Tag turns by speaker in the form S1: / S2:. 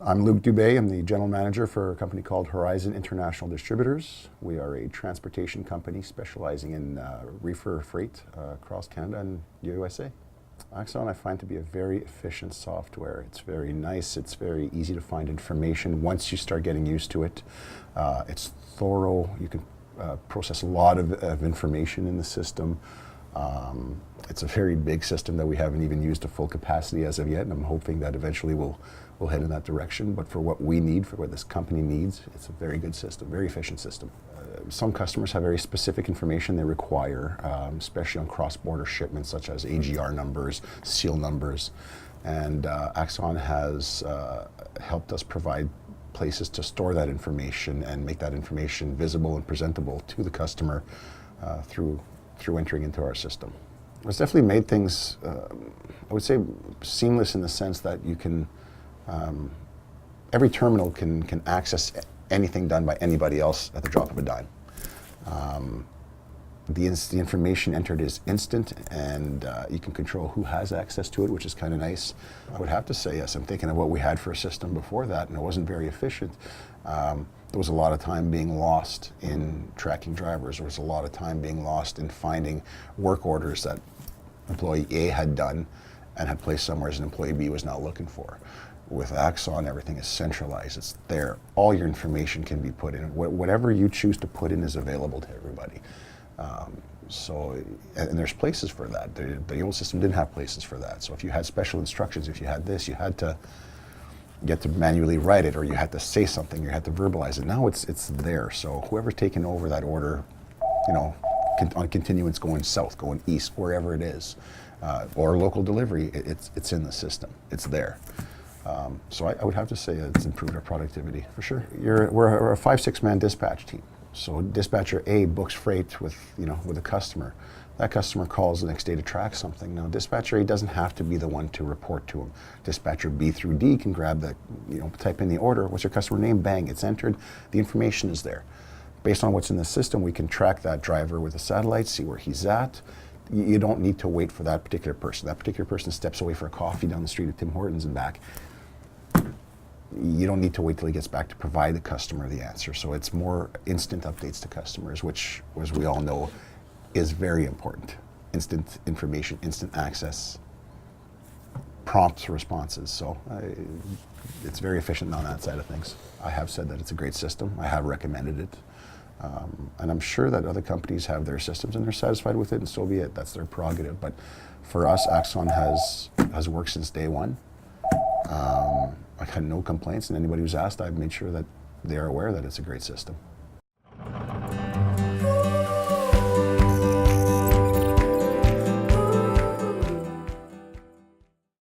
S1: I'm Luc Dubé. I'm the general manager for a company called Horizon International Distributors. We are a transportation company specializing in reefer freight across Canada and USA. Axon I find to be a very efficient software. It's very nice, it's very easy to find information once you start getting used to it. It's thorough, you can process a lot of information in the system. It's a very big system that we haven't even used to full capacity as of yet, and I'm hoping that eventually we'll head in that direction. But for what we need, for what this company needs, it's a very good system, very efficient system. Some customers have very specific information they require, especially on cross-border shipments such as AGR numbers, seal numbers, and Axon has helped us provide places to store that information and make that information visible and presentable to the customer through entering into our system. It's definitely made things, I would say, seamless in the sense that you can, every terminal can access anything done by anybody else at the drop of a dime. The information entered is instant, and you can control who has access to it, which is kind of nice. I would have to say, yes, I'm thinking of what we had for a system before that, and it wasn't very efficient. There was a lot of time being lost in tracking drivers. There was a lot of time being lost in finding work orders that employee A had done and had placed somewhere as an employee B was not looking for. With Axon, everything is centralized. It's there. All your information can be put in. Whatever you choose to put in is available to everybody. And there's places for that. The old system didn't have places for that. So if you had special instructions, if you had this, you had to manually write it, or you had to say something, you had to verbalize it. Now it's there. So whoever's taken over that order, on continuance going south, going east, wherever it is, or local delivery, it's in the system. It's there. So I would have to say it's improved our productivity for sure. We're a 5-6 man dispatch team. So dispatcher A books freight with a customer. That customer calls the next day to track something. Now dispatcher A doesn't have to be the one to report to him. Dispatcher B through D can grab the, type in the order. What's your customer name? Bang, it's entered. The information is there. Based on what's in the system, we can track that driver with a satellite, see where he's at. You don't need to wait for that particular person. That particular person steps away for a coffee down the street at Tim Hortons and back. You don't need to wait till he gets back to provide the customer the answer. So it's more instant updates to customers, which, as we all know, is very important. Instant information, instant access, prompt responses. So it's very efficient on that side of things. I have said that it's a great system. I have recommended it. And I'm sure that other companies have their systems and they're satisfied with it, and so be it. That's their prerogative. But for us, Axon has worked since day one. I've had no complaints, and anybody who's asked, I've made sure that they're aware that it's a great system.